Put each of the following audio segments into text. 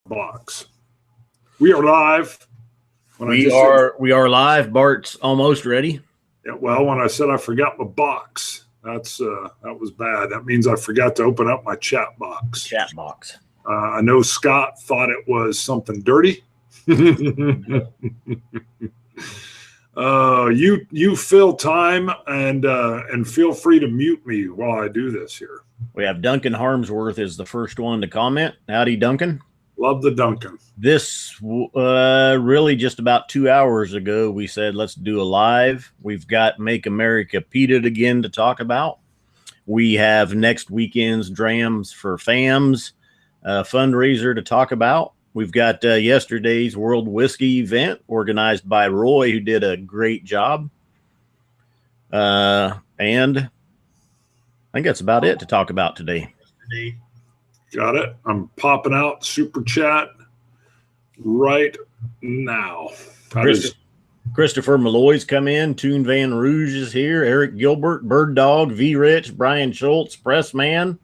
box. We are live. We are live. Bart's almost ready. Yeah, well, when I said I forgot my box, that was bad. That means I forgot to open up my chat box. Chat box. I know Scott thought it was something dirty. You fill time and feel free to mute me while I do this here. We have Duncan Harmsworth is the first one to comment. Howdy, Duncan. Love the Duncan. This really just about 2 hours ago, we said, let's do a live. We've got Make America Peated again to talk about. We have next weekend's Drams for Fams fundraiser to talk about. We've got yesterday's World Whiskey event organized by Roy, who did a great job. And I think that's about it to talk about today. Got it. I'm popping out super chat right now. Christopher Malloy's come in. Toon Van Rouge is here. Eric Gilbert, Bird Dog, V Rich, Brian Schultz, Pressman.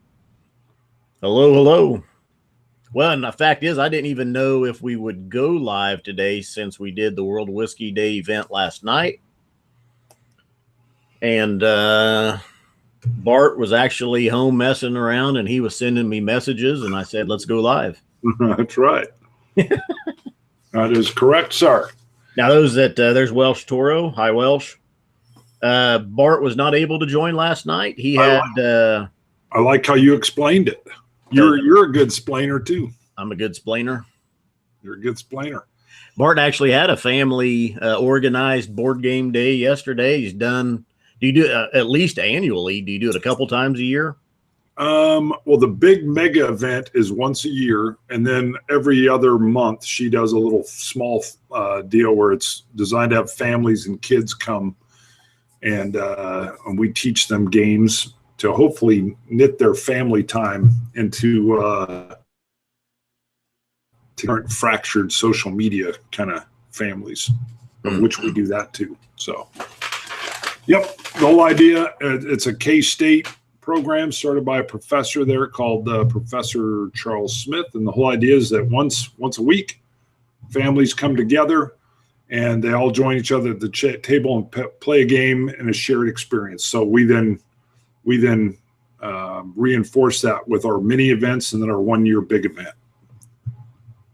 Hello, hello. Well, and the fact is, I didn't even know if we would go live today since we did the World Whiskey Day event last night. And Bart was actually home messing around, and he was sending me messages, and I said, let's go live. That's right. That is correct, sir. Now, there's Welsh Toro. Hi, Welsh. Bart was not able to join last night. He had... I like how you explained it. You're a good splainer, too. I'm a good splainer. You're a good splainer. Bart actually had a family organized board game day yesterday. He's done... Do you do it at least annually? Do you do it a couple times a year? Well, the big mega event is once a year, and then every other month she does a little small deal where it's designed to have families and kids come, and we teach them games to hopefully knit their family time into current fractured social media kind of families, of which we do that too. So. Yep, the whole idea, it's a K-State program started by a professor there called Professor Charles Smith, and the whole idea is that once a week, families come together and they all join each other at the table and play a game and a shared experience. So we then reinforce that with our mini events and then our 1 year big event.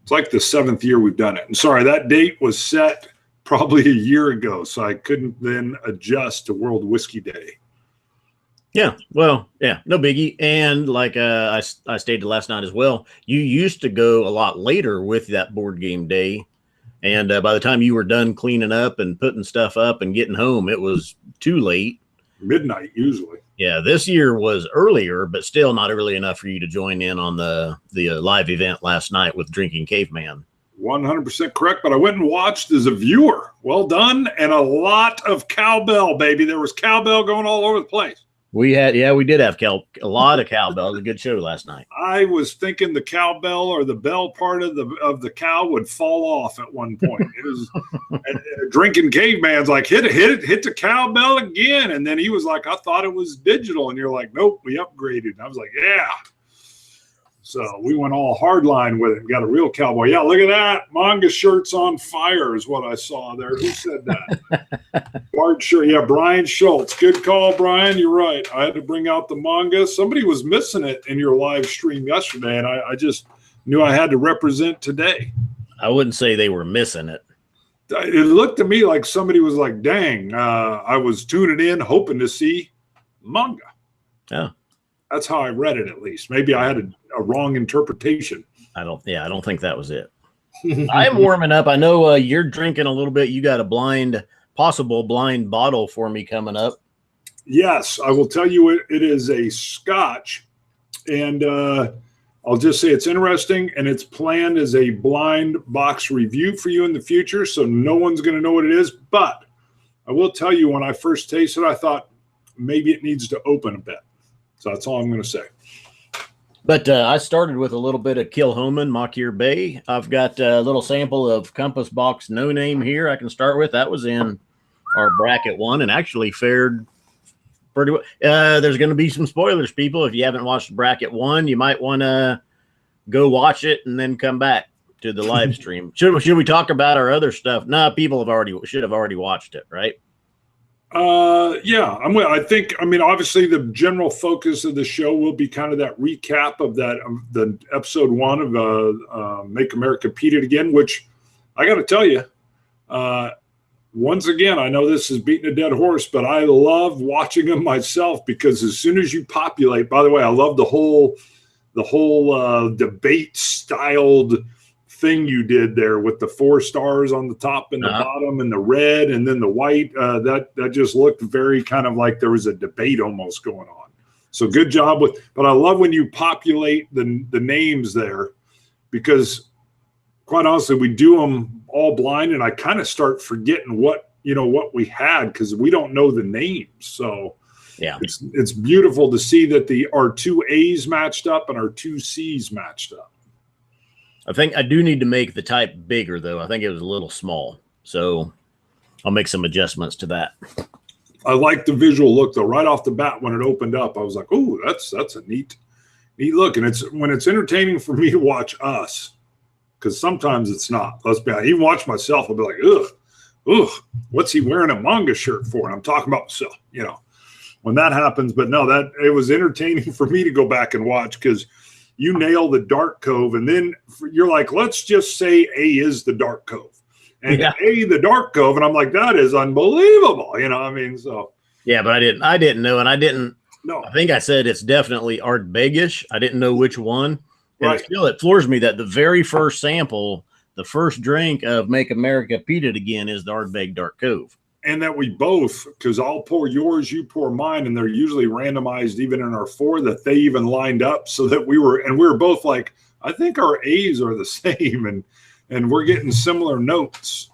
It's like the 7th year we've done it. And sorry, that date was set probably a year ago, so I couldn't then adjust to World Whiskey Day. Yeah, well, yeah, no biggie. And like I stated last night as well, you used to go a lot later with that board game day, and by the time you were done cleaning up and putting stuff up and getting home, it was too late. Midnight usually. Yeah, this year was earlier, but still not early enough for you to join in on the live event last night with Drinking Caveman. 100% correct, but I went and watched as a viewer. Well done, and a lot of cowbell, baby. There was cowbell going all over the place. We did have a lot of cowbell. It was a good show last night. I was thinking the cowbell or the bell part of the cow would fall off at one point. It was Drinking Caveman's like, hit the cowbell again, and then he was like, I thought it was digital, and you're like, nope, we upgraded. And I was like, yeah. So we went all hardline with it and got a real cowboy. Yeah, look at that. Manga shirt's on fire is what I saw there. Who said that? Bart shirt. Yeah, Brian Schultz. Good call, Brian. You're right. I had to bring out the manga. Somebody was missing it in your live stream yesterday, and I just knew I had to represent today. I wouldn't say they were missing it. It looked to me like somebody was like, dang, I was tuning in hoping to see manga. Yeah. That's how I read it, at least. Maybe I had a wrong interpretation. I don't think that was it. I'm warming up. I know you're drinking a little bit. You got a possible blind bottle for me coming up. Yes, I will tell you it is a Scotch, and I'll just say it's interesting, and it's planned as a blind box review for you in the future, so no one's going to know what it is. But I will tell you, when I first tasted it, I thought maybe it needs to open a bit. So that's all I'm going to say. But I started with a little bit of Kilhoman Makir Bay. I've got a little sample of Compass Box No Name here I can start with. That was in our bracket one and actually fared pretty well. There's going to be some spoilers, people. If you haven't watched bracket one, you might want to go watch it and then come back. to the live stream. Should we talk about our other stuff? Nah, people should have already watched it, right? Yeah. I mean, obviously the general focus of the show will be kind of that recap of the episode 1 of Make America Peated Again, which I got to tell you, once again, I know this is beating a dead horse, but I love watching them myself, because as soon as you populate, by the way, I love the whole debate styled thing you did there with the 4 stars on the top and the bottom and the red and then the white. That just looked very kind of like there was a debate almost going on. So good job but I love when you populate the names there, because quite honestly, we do them all blind, and I kind of start forgetting what we had, because we don't know the names. So yeah, it's beautiful to see that our 2 A's matched up and our 2 C's matched up. I think I do need to make the type bigger, though. I think it was a little small, so I'll make some adjustments to that. I like the visual look, though. Right off the bat, when it opened up, I was like, "Oh, that's a neat look." And when it's entertaining for me to watch us, because sometimes it's not. Let's be honest. I even watch myself, I'll be like, ugh, what's he wearing a manga shirt for? And I'm talking about myself, when that happens. But no, it was entertaining for me to go back and watch, because you nail the Dark Cove, and then you're like, let's just say A is the Dark Cove, and A the Dark Cove, and I'm like, that is unbelievable, so yeah, but I didn't know, and I didn't. No, I think I said it's definitely Ardbegish. I didn't know which one. And right. It floors me that the very first sample, the first drink of Make America Peated Again, is the Ardbeg Dark Cove. And that we both, because I'll pour yours, you pour mine, and they're usually randomized even in our 4, that they even lined up so that we were both like, I think our A's are the same, and we're getting similar notes.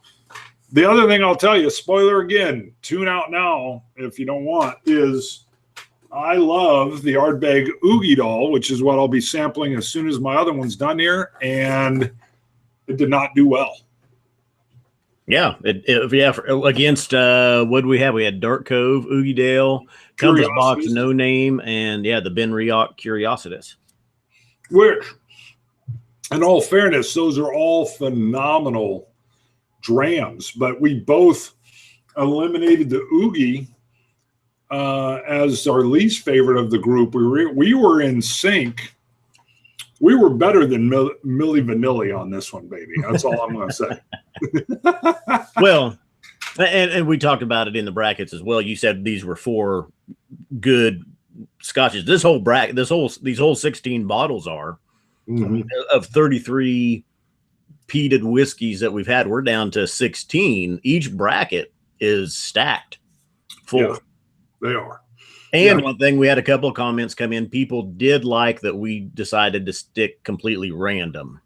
The other thing I'll tell you, spoiler again, tune out now if you don't want, is I love the Ardbeg Oogie Doll, which is what I'll be sampling as soon as my other one's done here, and it did not do well. Yeah, against what do we have? We had Dark Cove, Oogie Dale, Compass Box, No Name, and the Ben Riach Curiositas. Which, in all fairness, those are all phenomenal drams, but we both eliminated the Oogie as our least favorite of the group. We were in sync. We were better than Milli Vanilli on this one, baby. That's all I'm going to say. Well, and we talked about it in the brackets as well. You said these were 4 good scotches. These whole 16 bottles are of 33 peated whiskeys that we've had. We're down to 16. Each bracket is stacked full. Yeah, they are. And one thing, we had a couple of comments come in. People did like that we decided to stick completely random.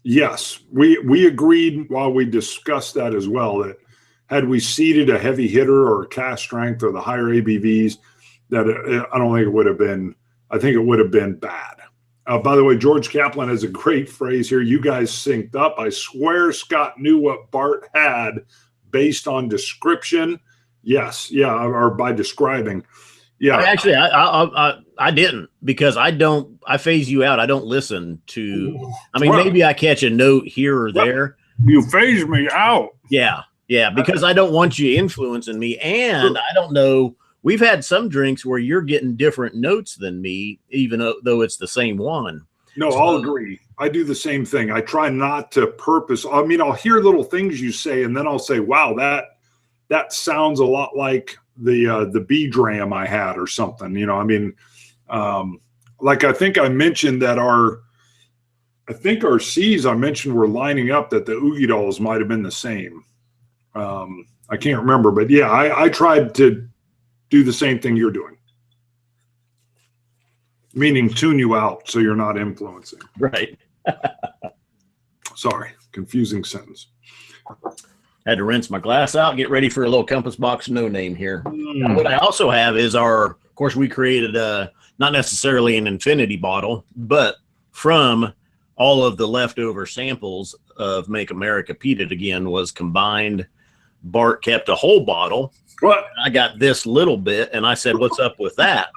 Yes, we agreed while we discussed that as well, that had we seeded a heavy hitter or a cast strength or the higher ABVs, that I don't think it would have been. I think it would have been bad. By the way, George Kaplan has a great phrase here. You guys synced up. I swear Scott knew what Bart had based on description. Yes, or by describing. Yeah, actually, I didn't, because I phase you out. I don't listen to. I mean, maybe I catch a note here or there. You phase me out. Yeah, because I don't want you influencing me, and I don't know. We've had some drinks where you're getting different notes than me, even though it's the same one. No, I'll agree. I do the same thing. I try not to purpose. I mean, I'll hear little things you say, and then I'll say, "Wow, that sounds a lot like the B dram I had," or something. Like I think I mentioned that our C's I mentioned were lining up, that the Oogie Dolls might have been the same. I can't remember, but yeah, I tried to do the same thing you're doing, meaning tune you out so you're not influencing. Right. Sorry, confusing sentence. Had to rinse my glass out, get ready for a little Compass Box No Name here. What I also have is of course, we created not necessarily an infinity bottle, but from all of the leftover samples of Make America Peated Again was combined. Bart kept a whole bottle. What? I got this little bit, and I said, "What's up with that?"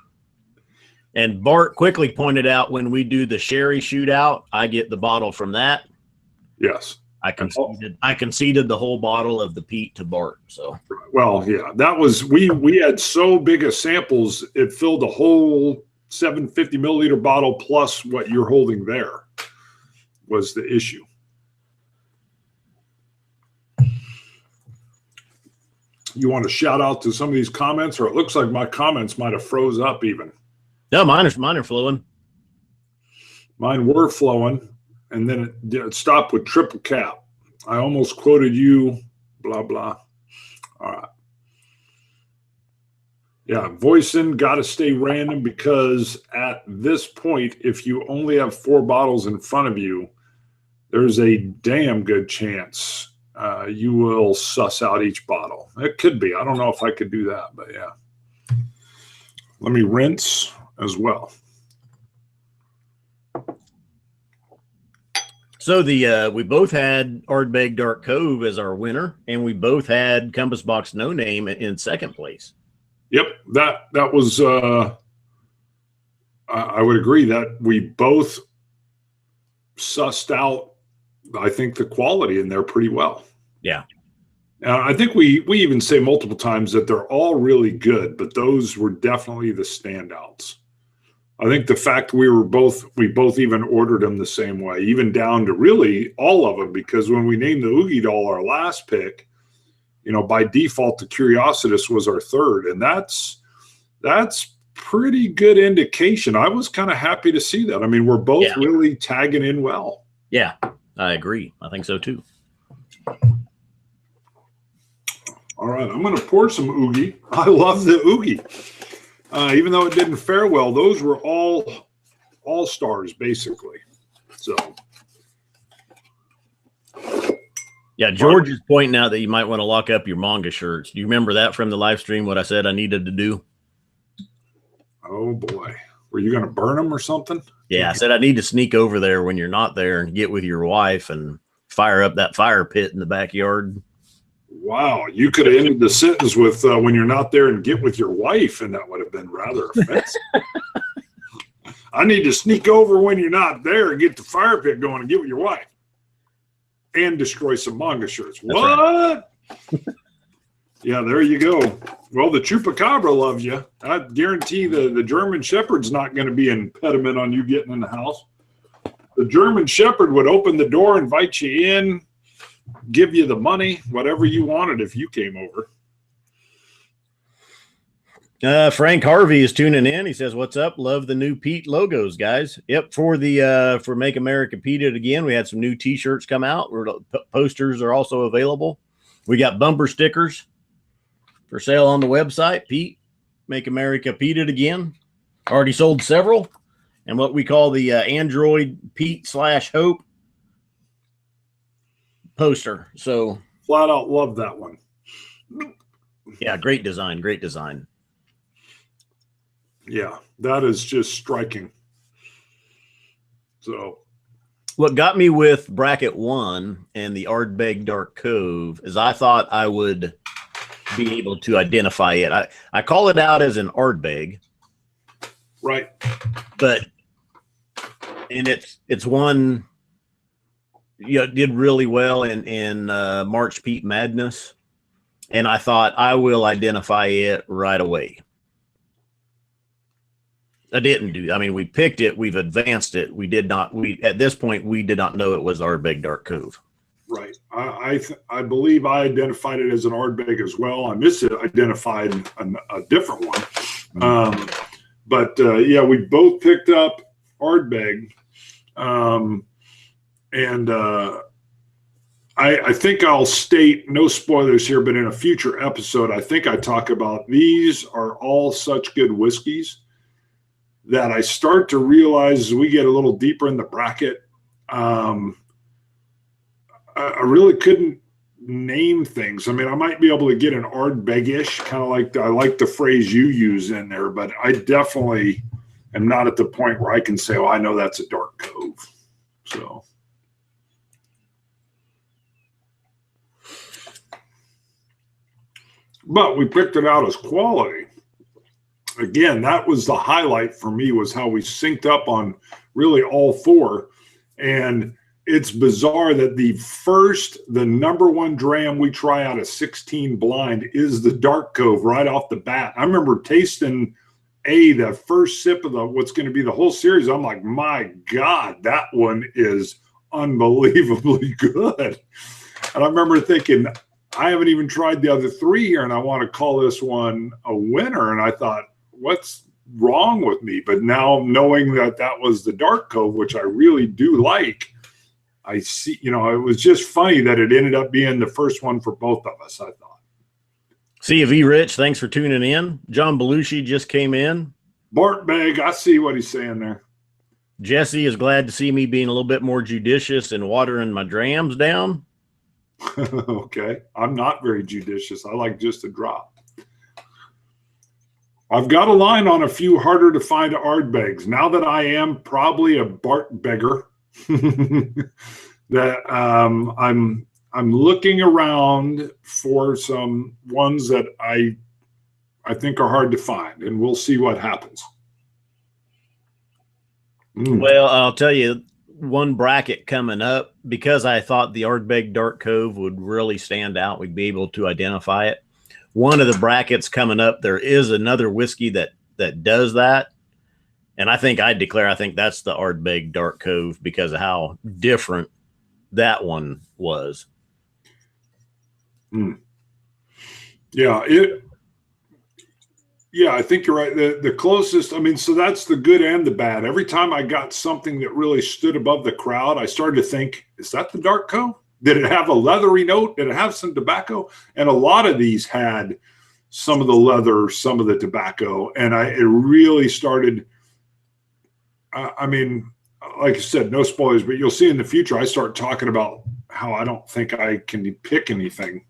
And Bart quickly pointed out, when we do the sherry shootout, I get the bottle from that. Yes. I conceded the whole bottle of the peat to Bart. So, well, yeah, that was we had so big a samples, it filled a whole 750 milliliter bottle plus what you're holding there was the issue. You want to shout out to some of these comments, or it looks like my comments might have froze up even. No, mine are flowing. Mine were flowing, and then it stopped with triple cap. I almost quoted you, blah, blah. All right. Yeah, voicing got to stay random because at this point, if you only have 4 bottles in front of you, there's a damn good chance you will suss out each bottle. It could be. I don't know if I could do that, but yeah. Let me rinse as well. So we both had Ardbeg Dark Cove as our winner, and we both had Compass Box No Name in second place. Yep, that was. I would agree that we both sussed out, I think, the quality in there pretty well. Yeah. I think we even say multiple times that they're all really good, but those were definitely the standouts. I think the fact we both even ordered them the same way, even down to really all of them, because when we named the Oogie Doll our last pick, by default, the Curiositas was our third, and that's pretty good indication. I was kind of happy to see that. I mean, we're both really tagging in well. Yeah, I agree. I think so too. All right, I'm going to pour some Oogie. I love the Oogie. Even though it didn't fare well, those were all stars basically. So, yeah, George is pointing out that you might want to lock up your manga shirts. Do you remember that from the live stream? What I said I needed to do? Oh boy, were you going to burn them or something? Yeah, I said I need to sneak over there when you're not there and get with your wife and fire up that fire pit in the backyard. Wow, you could have ended the sentence with when you're not there and get with your wife, and that would have been rather offensive. I need to sneak over when you're not there and get the fire pit going and get with your wife and destroy some manga shirts. That's what? Right. Yeah, there you go. Well, the Chupacabra loves you. I guarantee the German Shepherd's not going to be an impediment on you getting in the house. The German Shepherd would open the door, invite you in, give you the money, whatever you wanted if you came over. Frank Harvey is tuning in. He says, "What's up? Love the new Pete logos, guys." Yep, for Make America Peated again, we had some new T-shirts come out. Posters are also available. We got bumper stickers for sale on the website. Pete, Make America Peated again. Already sold several, and what we call the Android Pete /Hope poster. So flat out love that one. Yeah, great design. Great design. Yeah, that is just striking. So what got me with bracket 1 and the Ardbeg Dark Cove is I thought I would be able to identify it. I call it out as an Ardbeg. Right. And it's one did really well in March Peat Madness. And I thought I will identify it right away. I didn't do. I mean, we picked it. We've advanced it. We did not. At this point, we did not know it was Ardbeg Dark Cove. Right. I believe I identified it as an Ardbeg as well. I misidentified a different one. But we both picked up Ardbeg. I think I'll state, no spoilers here, but in a future episode, I think I talk about these are all such good whiskeys that I start to realize as we get a little deeper in the bracket, I really couldn't name things. I mean, I might be able to get an Ardbeg-ish, kind of like I like the phrase you use in there, but I definitely am not at the point where I can say, oh, I know that's a Dark Cove. So. But we picked it out as quality. Again, that was the highlight for me, was how we synced up on really all 4. And it's bizarre that the number one dram we try out of 16 blind is the Dark Cove right off the bat. I remember tasting the first sip of what's going to be the whole series. I'm like, my God, that one is unbelievably good. And I remember thinking, I haven't even tried the other three here, and I want to call this one a winner. And I thought, what's wrong with me? But now knowing that was the Dark Cove, which I really do like, I see, it was just funny that it ended up being the first one for both of us, I thought. C of E Rich, thanks for tuning in. John Belushi just came in. Bart Bag, I see what he's saying there. Jesse is glad to see me being a little bit more judicious and watering my drams down. Okay. I'm not very judicious. I like just a drop. I've got a line on a few harder to find Ardbegs. Now that I am probably a Bart beggar, that I'm looking around for some ones that I think are hard to find, and we'll see what happens. Well, I'll tell you one bracket coming up, because I thought the Ardbeg Dark Cove would really stand out. We'd be able to identify it. One of the brackets coming up, there is another whiskey that does that. And I think I think that's the Ardbeg Dark Cove because of how different that one was. Yeah, I think you're right. The closest, so that's the good and the bad. Every time I got something that really stood above the crowd, I started to think, is that the Dark Cove? Did it have a leathery note? Did it have some tobacco? And a lot of these had some of the leather, some of the tobacco. And it really started, like I said, no spoilers, but you'll see in the future, I start talking about how I don't think I can pick anything.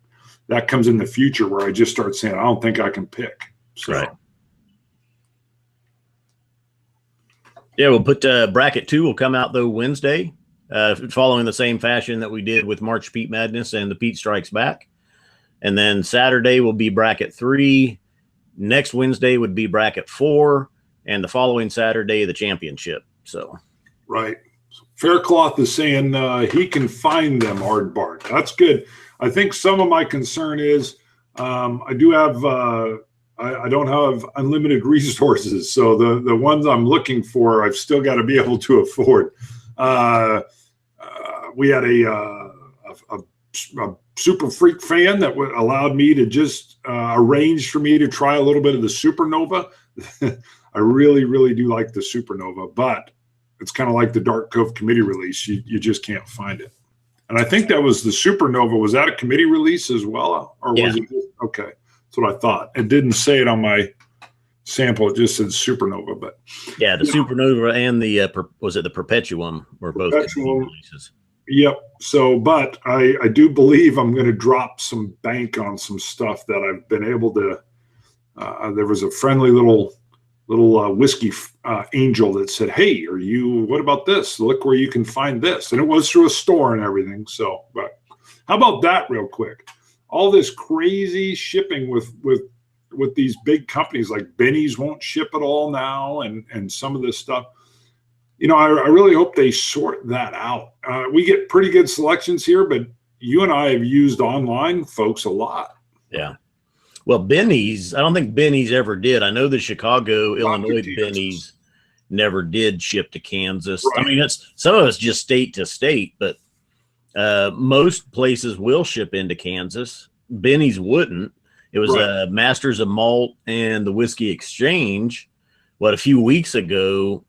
That comes in the future where I just start saying, I don't think I can pick. So. Right. Yeah, we'll put bracket 2 will come out though Wednesday, following the same fashion that we did with March Pete Madness and the Pete Strikes Back. And then Saturday will be bracket 3. Next Wednesday would be bracket 4, and the following Saturday the championship. So, right. Faircloth is saying he can find them, Ardbart. That's good. I think some of my concern is I do have. I don't have unlimited resources, so the ones I'm looking for, I've still got to be able to afford. We had a super freak fan that allowed me to just arrange for me to try a little bit of the Supernova. I really, really do like the Supernova, but it's kind of like the Dark Cove committee release. You just can't find it. And I think that was the Supernova. Was that a committee release as well? Or was it? Okay. That's what I thought. It didn't say it on my sample. It just said Supernova. But yeah, the Supernova and the was it the Perpetuum were both releases. Yep. So, but I do believe I'm going to drop some bank on some stuff that I've been able to. There was a friendly little whiskey angel that said, "Hey, what about this? Look where you can find this," and it was through a store and everything. So, but how about that, real quick? All this crazy shipping with these big companies like Benny's won't ship at all now, and some of this stuff. I really hope they sort that out. We get pretty good selections here, but you and I have used online folks a lot. Yeah. Well, Benny's, I don't think Benny's ever did. I know the Chicago, Illinois Benny's never did ship to Kansas. Right. Some of it's just state to state, but most places will ship into Kansas. Benny's wouldn't. It was Masters of Malt and the Whiskey Exchange, a few weeks ago,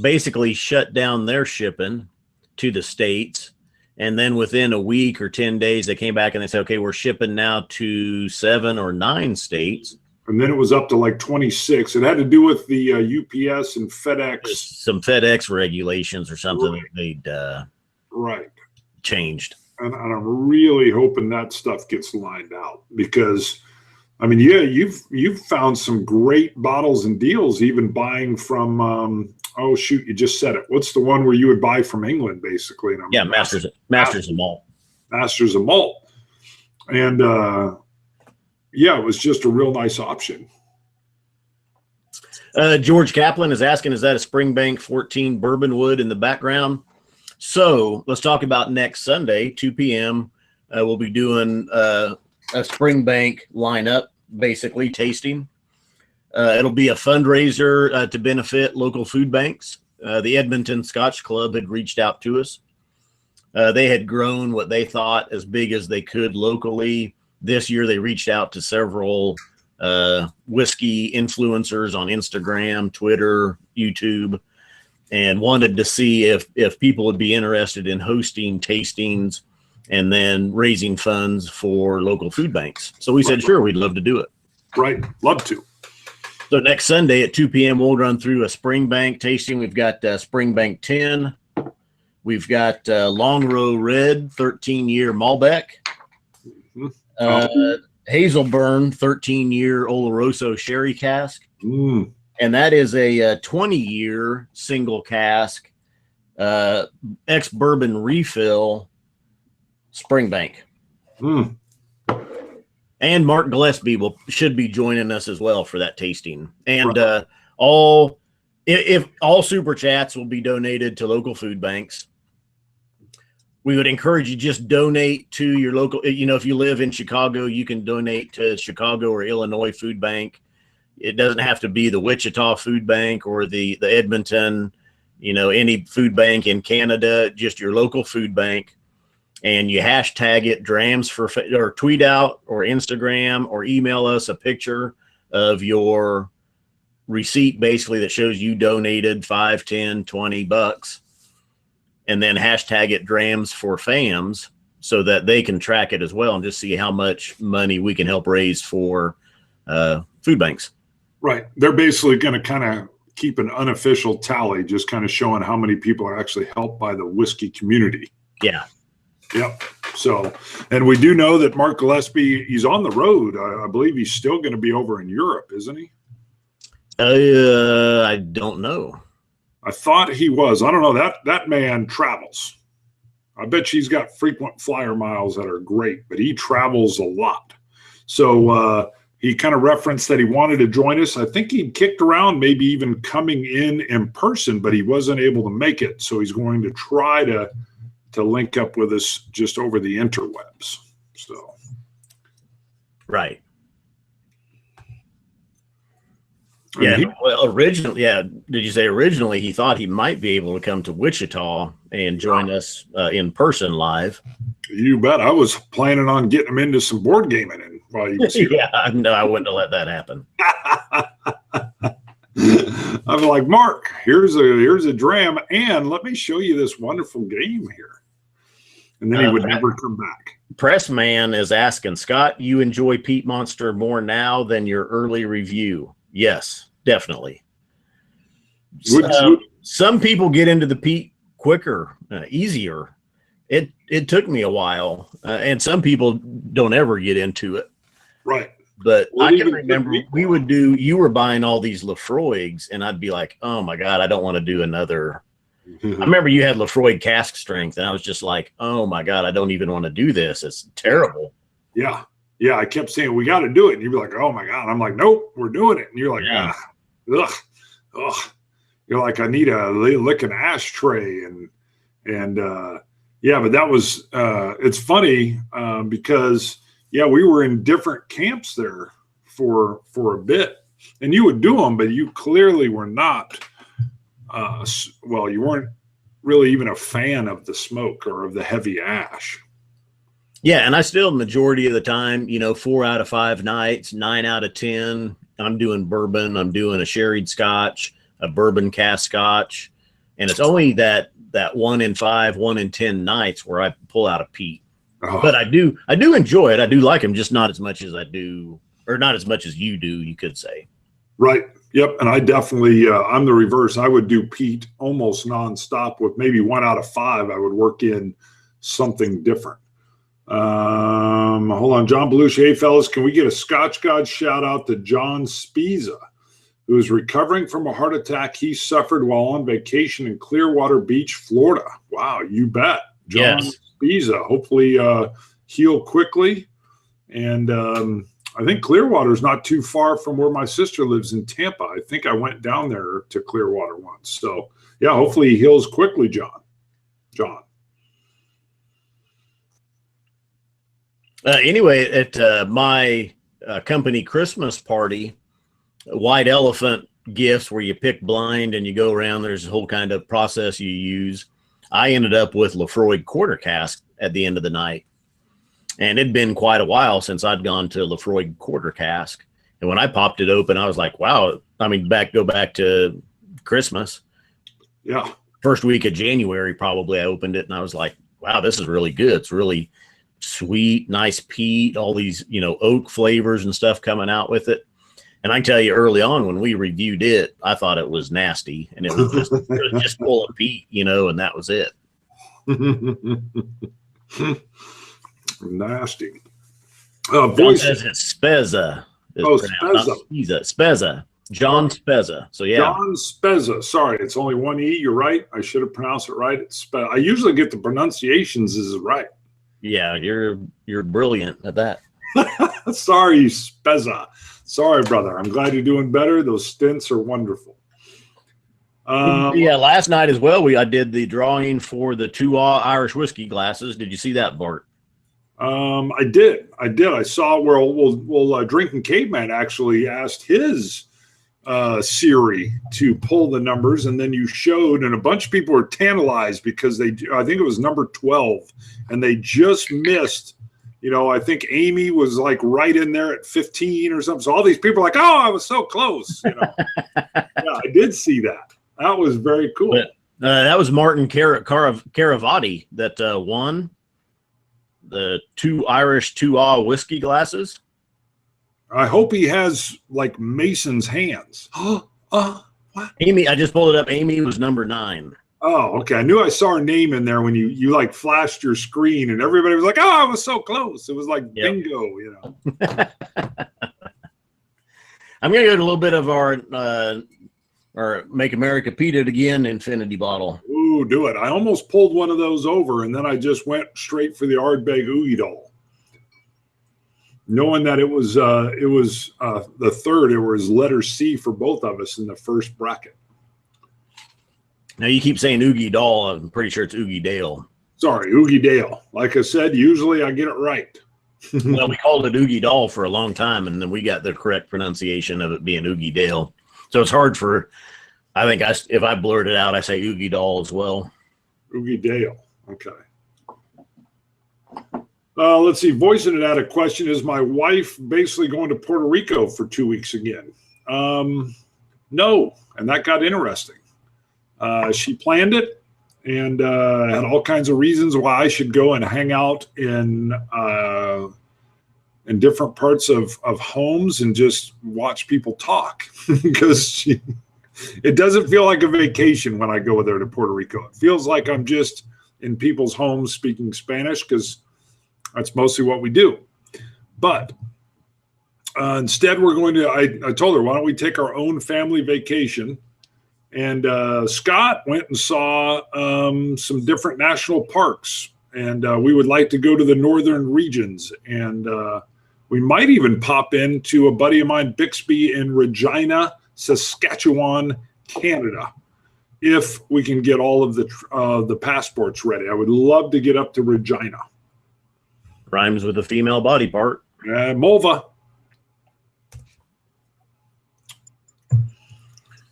basically shut down their shipping to the states. And then within a week or 10 days, they came back and they said, okay, we're shipping now to 7 or 9 states. And then it was up to like 26. It had to do with the UPS and FedEx. Some FedEx regulations or something that they'd changed. And I'm really hoping that stuff gets lined out because, you've found some great bottles and deals, even buying from, you just said it. What's the one where you would buy from England, basically? And Masters of Malt. Masters of Malt. And, it was just a real nice option. George Kaplan is asking, is that a Springbank 14 bourbon wood in the background? So let's talk about next Sunday, 2 p.m. We'll be doing a Springbank lineup, basically tasting. It'll be a fundraiser to benefit local food banks. The Edmonton Scotch Club had reached out to us. They had grown what they thought as big as they could locally. This year, they reached out to several whiskey influencers on Instagram, Twitter, YouTube, and wanted to see if people would be interested in hosting tastings and then raising funds for local food banks. So we said, sure, we'd love to do it. Right. Love to. So next Sunday at 2 p.m., we'll run through a Springbank tasting. We've got Springbank 10. We've got Long Row Red, 13-year Malbec. Hazelburn, 13-year Oloroso Sherry Cask. And that is a 20-year single cask ex-bourbon refill Springbank. And Mark Gillespie should be joining us as well for that tasting. And all super chats will be donated to local food banks. We would encourage you just donate to your local. If you live in Chicago, you can donate to Chicago or Illinois Food Bank. It doesn't have to be the Wichita Food Bank or the Edmonton, any food bank in Canada, just your local food bank. And you hashtag it Drams or tweet out or Instagram or email us a picture of your receipt, basically, that shows you donated $5, $10, $20, and then hashtag it Drams for Fams so that they can track it as well and just see how much money we can help raise for food banks. Right. They're basically going to kind of keep an unofficial tally, just kind of showing how many people are actually helped by the whiskey community. Yeah. Yep. So, and we do know that Mark Gillespie, he's on the road. I believe he's still going to be over in Europe, isn't he? I don't know. I thought he was. I don't know. That man travels. I bet he's got frequent flyer miles that are great, but he travels a lot. So he kind of referenced that he wanted to join us. I think he kicked around maybe even coming in person, but he wasn't able to make it. So he's going to try to link up with us just over the interwebs. So, right. Originally, did you say originally he thought he might be able to come to Wichita and join us in person live? You bet. I was planning on getting him into some board gaming and while you no, I wouldn't have let that happen. I'm like, Mark, here's a dram, and let me show you this wonderful game here. And then he would never come back. Pressman is asking, Scott, you enjoy Peat Monster more now than your early review? Yes, definitely. Some people get into the peat quicker, easier. It took me a while, and some people don't ever get into it. Right. But I can remember you were buying all these Lafroigs, and I'd be like, oh my God, I don't want to do another. I remember you had Lafroig cask strength, and I was just like, oh my God, I don't even want to do this. It's terrible. Yeah. Yeah. I kept saying, we got to do it. And you'd be like, oh my God. I'm like, nope, we're doing it. And you're like, ugh. You're like, I need a lick an ashtray. But that was, it's funny because, we were in different camps there for a bit, and you would do them, but you clearly were not, you weren't really even a fan of the smoke or of the heavy ash. Yeah. And I still, majority of the time, 4 out of 5 nights, 9 out of 10, I'm doing bourbon. I'm doing a sherried Scotch, a bourbon cask Scotch. And it's only that 1 in 5, 1 in 10 nights where I pull out a peat. Oh. But I do enjoy it. I do like them, just not as much as I do, or not as much as you do, you could say. Right. Yep. And I definitely, I'm the reverse. I would do peat almost nonstop. With maybe 1 out of 5, I would work in something different. Hold on. John Belushi. Hey, fellas, can we get a Scotch God shout out to John Spiza, who is recovering from a heart attack he suffered while on vacation in Clearwater Beach, Florida? Wow. You bet. John Spiza. Hopefully heal quickly. And I think Clearwater is not too far from where my sister lives in Tampa. I think I went down there to Clearwater once. So, hopefully he heals quickly, John. John. Anyway, at my company Christmas party, White Elephant gifts where you pick blind and you go around, there's a whole kind of process you use. I ended up with Lafroy quarter cask at the end of the night. And it'd been quite a while since I'd gone to Lafroy quarter cask. And when I popped it open, I was like, wow. I mean, go back to Christmas. Yeah. First week of January, probably I opened it and I was like, wow, this is really good. It's really sweet, nice peat, all these, oak flavors and stuff coming out with it. And I can tell you early on when we reviewed it, I thought it was nasty and it was just full of peat, and that was it. Nasty. Voice says it's Spezza. Spezza. Spezza. John Spezza. So yeah. John Spezza. Sorry, it's only one E. You're right. I should have pronounced it right. It's I usually get the pronunciations is right. Yeah, you're brilliant at that. Sorry, Spezza. Sorry, brother. I'm glad you're doing better. Those stints are wonderful. Yeah, last night as well, I did the drawing for the 2-all Irish whiskey glasses. Did you see that, Bart? I did. I saw where Drinking Caveman actually asked his Siri to pull the numbers, and then you showed, and a bunch of people were tantalized because I think it was number 12, and they just missed. I think Amy was like right in there at 15 or something. So all these people are like, oh, I was so close. Yeah, I did see that. That was very cool. But, that was Martin Caravati that won the 2 Irish 2-all whiskey glasses. I hope he has like Mason's hands. What? Amy, I just pulled it up. Amy was number 9. Oh, okay. I knew I saw her name in there when you like flashed your screen and everybody was like, oh, I was so close. It was like bingo, I'm going to go to a little bit of our Make America Peated Again infinity bottle. Ooh, do it. I almost pulled one of those over and then I just went straight for the Ardbeg Oogie Doll. Knowing that it was the third, it was letter C for both of us in the first bracket. Now you keep saying Oogie Doll. I'm pretty sure it's Oogie Dale. Sorry, Oogie Dale. Like I said, usually I get it right. Well, we called it Oogie Doll for a long time, and then we got the correct pronunciation of it being Oogie Dale. So it's hard for, I think if I blurt it out, I say Oogie Doll as well. Oogie Dale. Okay. Let's see. Voicing it out a question. Is my wife basically going to Puerto Rico for 2 weeks again? No. And that got interesting. She planned it and had all kinds of reasons why I should go and hang out in different parts of homes and just watch people talk because it doesn't feel like a vacation when I go there to Puerto Rico. It feels like I'm just in people's homes speaking Spanish because that's mostly what we do. But instead, we're going to, I told her, why don't we take our own family vacation? And Scott went and saw some different national parks. And we would like to go to the northern regions. And we might even pop into a buddy of mine, Bixby, in Regina, Saskatchewan, Canada, if we can get all of the passports ready. I would love to get up to Regina. Rhymes with a female body part. Mulva.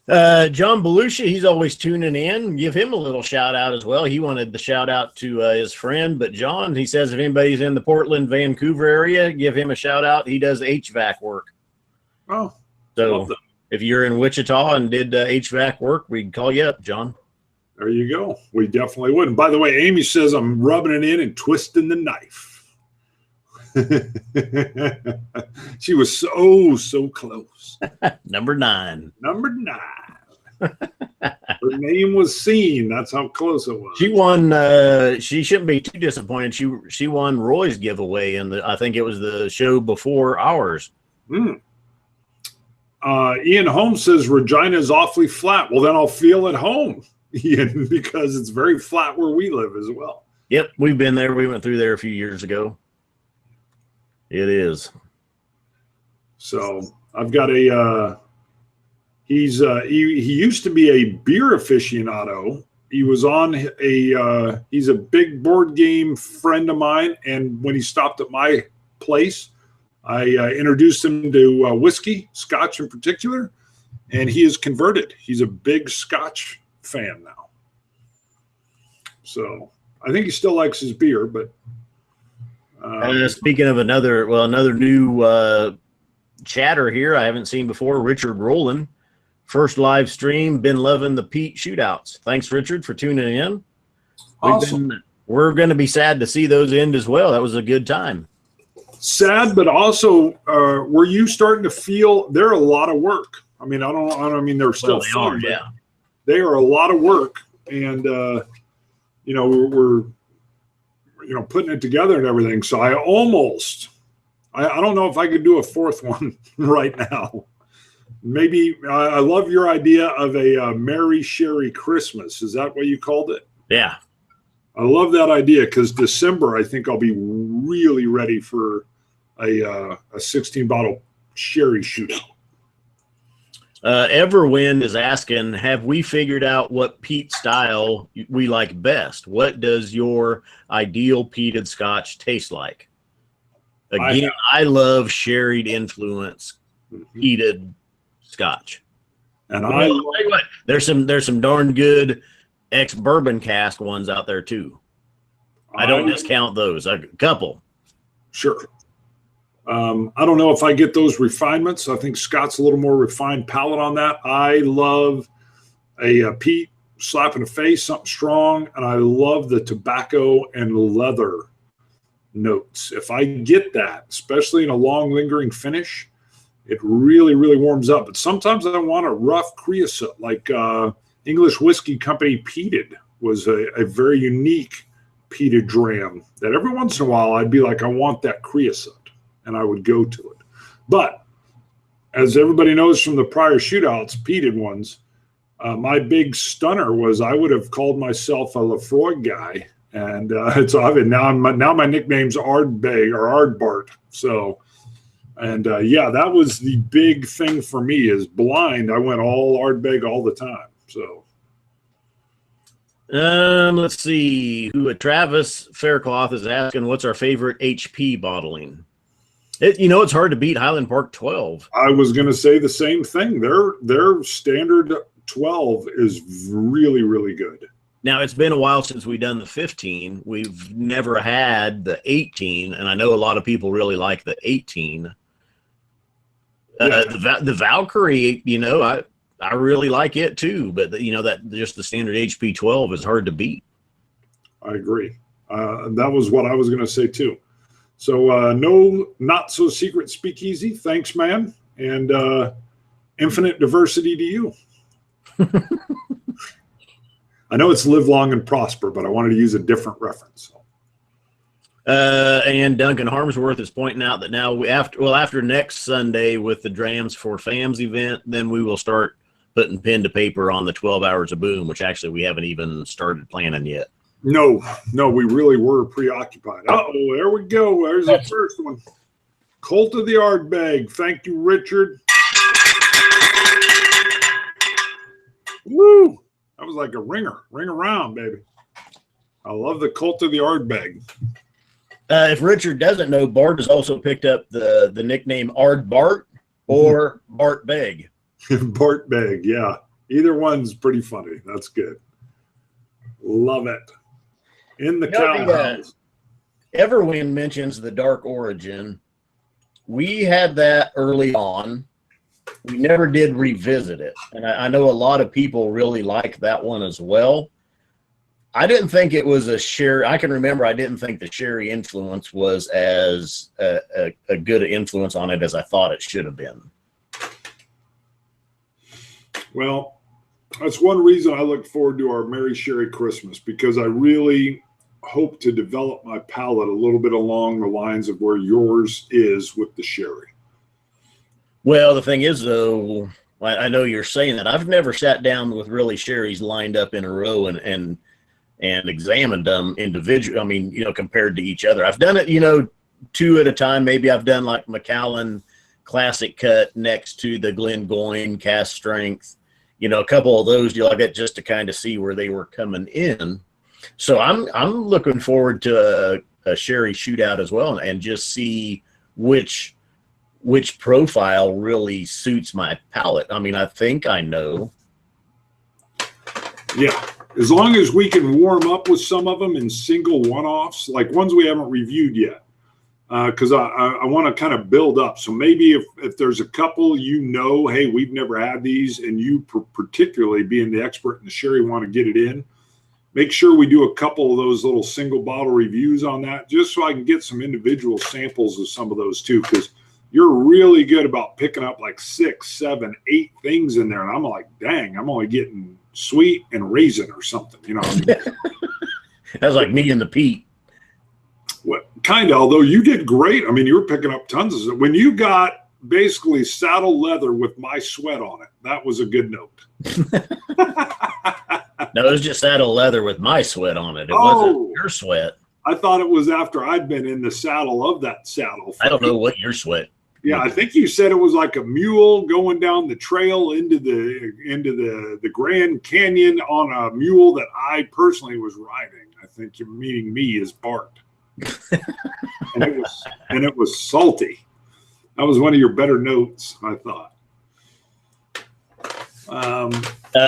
John Belushi, he's always tuning in. Give him a little shout out as well. He wanted the shout out to his friend, but John, he says if anybody's in the Portland, Vancouver area, give him a shout out. He does HVAC work. Oh, so if you're in Wichita and did HVAC work, we'd call you up, John. There you go. We definitely would. And by the way, Amy says I'm rubbing it in and twisting the knife. She was so close. Number 9. Her name was seen. That's how close it was. She won. She shouldn't be too disappointed. She won Roy's giveaway, and I think it was the show before ours. Ian Holmes says Regina is awfully flat. Well, then I'll feel at home, Ian, because it's very flat where we live as well. Yep, we've been there. We went through there a few years ago. It is. So I've got a. He used to be a beer aficionado, He was on he's a big board game friend of mine. And when he stopped at my place, I introduced him to whiskey, Scotch in particular, and he is converted. He's a big Scotch fan now. So I think he still likes his beer, but. Speaking of another new chatter here I haven't seen before, Richard Rowland. First live stream, been loving the Pete shootouts. Thanks, Richard, for tuning in. Awesome. We're going to be sad to see those end as well. That was a good time. Sad, but also, were you starting to feel they're a lot of work? I mean, I mean they're still fun. Yeah, they are a lot of work, and we're putting it together and everything. So I don't know if I could do a fourth one right now. Maybe I love your idea of a Merry Sherry Christmas. Is that what you called it? Yeah. I love that idea because December, I think I'll be really ready for a 16-bottle sherry shootout. Everwind is asking, have we figured out what peat style we like best? What does your ideal peated Scotch taste like? Again, I love sherried influence, peated Scotch. And there's some darn good ex-bourbon cask ones out there too. I don't discount those. A couple. Sure. I don't know if I get those refinements. I think Scott's a little more refined palate on that. I love a peat slap in the face, something strong, and I love the tobacco and leather notes. If I get that, especially in a long lingering finish, it really, really warms up. But sometimes I want a rough creosote, like English Whiskey Company Peated was a very unique peated dram that every once in a while I'd be like, I want that creosote, and I would go to it. But as everybody knows from the prior shootouts, peated ones, my big stunner was I would have called myself a Lefroy guy, and now my nickname's Ardbeg or Ardbart. So. And that was the big thing for me is blind. I went all Ardbeg all the time. So, let's see. Travis Faircloth is asking, what's our favorite HP bottling? It's hard to beat Highland Park 12. I was going to say the same thing. Their standard 12 is really, really good. Now, it's been a while since we've done the 15. We've never had the 18, and I know a lot of people really like the 18. The Valkyrie, I really like it too, but that just the standard HP 12 is hard to beat. I agree. That was what I was going to say too. So no, not so secret speakeasy. Thanks, man, and infinite diversity to you. I know it's live long and prosper, but I wanted to use a different reference. And Duncan Harmsworth is pointing out that now after next Sunday with the Drams for Fams event, then we will start putting pen to paper on the 12 Hours of Boom, which actually we haven't even started planning yet. No, we really were preoccupied. There we go. There's the first one. Colt of the Ardbeg. Thank you, Richard. Woo! That was like a ringer. Ring around, baby. I love the Colt of the Ardbeg. If Richard doesn't know, Bart has also picked up the nickname Ard Bart or Bart Beg. Bart Beg, yeah. Either one's pretty funny. That's good. Love it. In the cowhouse. Everwind mentions the Dark Origin. We had that early on. We never did revisit it. And I know a lot of people really like that one as well. I didn't think it was a sherry. I can remember I didn't think the sherry influence was as a good influence on it as I thought it should have been. Well, that's one reason I look forward to our Merry Sherry Christmas, because I really hope to develop my palate a little bit along the lines of where yours is with the sherry. Well, the thing is, though, I know you're saying that. I've never sat down with really sherries lined up in a row and examined them individually. I mean, compared to each other. I've done it, two at a time. Maybe I've done like Macallan Classic Cut next to the Glengoyne Cast Strength, you know, a couple of those you like that just to kind of see where they were coming in. So I'm looking forward to a sherry shootout as well, and just see which profile really suits my palate. I mean, I think I know. Yeah, as long as we can warm up with some of them in single one-offs, like ones we haven't reviewed yet, because I want to kind of build up. So maybe if there's a couple, you know, hey, we've never had these, and you particularly being the expert in the sherry want to get it in, make sure we do a couple of those little single bottle reviews on that, just so I can get some individual samples of some of those too, because you're really good about picking up like 6, 7, 8 things in there. And I'm like, dang, I'm only getting sweet and raisin or something, you know. That's like me and the Pete. What kind of, although you did great. I mean, you were picking up tons of it. When you got basically saddle leather with my sweat on it, that was a good note. No, it was just saddle leather with my sweat on it. It wasn't your sweat. I thought it was after I'd been in the saddle of that saddle. I don't know what your sweat. Yeah, I think you said it was like a mule going down the trail into the Grand Canyon on a mule that I personally was riding. I think you're meaning me as Bart. and it was salty. That was one of your better notes, I thought.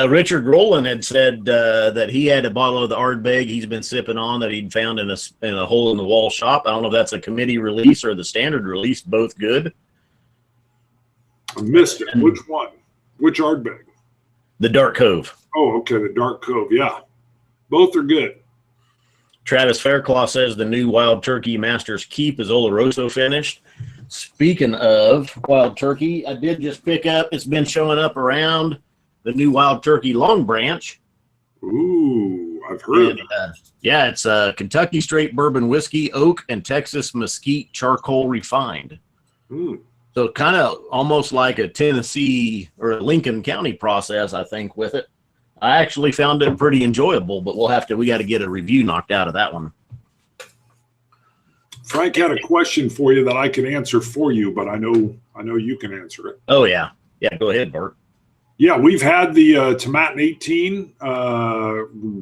Richard Rowland had said that he had a bottle of the Ardbeg he's been sipping on that he'd found in a hole in the wall shop. I don't know if that's a committee release or the standard release. Both good. I missed it. Which one? Which Ardbeg? The Dark Cove. Oh, okay. The Dark Cove. Yeah. Both are good. Travis Fairclough says the new Wild Turkey Masters Keep is Oloroso finished. Speaking of Wild Turkey, I did just pick up, it's been showing up around, the new Wild Turkey Long Branch. Ooh, I've heard. And, yeah, it's Kentucky Straight Bourbon Whiskey, Oak, and Texas Mesquite Charcoal Refined. So kind of almost like a Tennessee or a Lincoln County process, I think, with it. I actually found it pretty enjoyable, but we got to get a review knocked out of that one. Frank had a question for you that I can answer for you, but I know you can answer it. Oh, yeah. Yeah, go ahead, Bert. Yeah, we've had the Tomatin 18,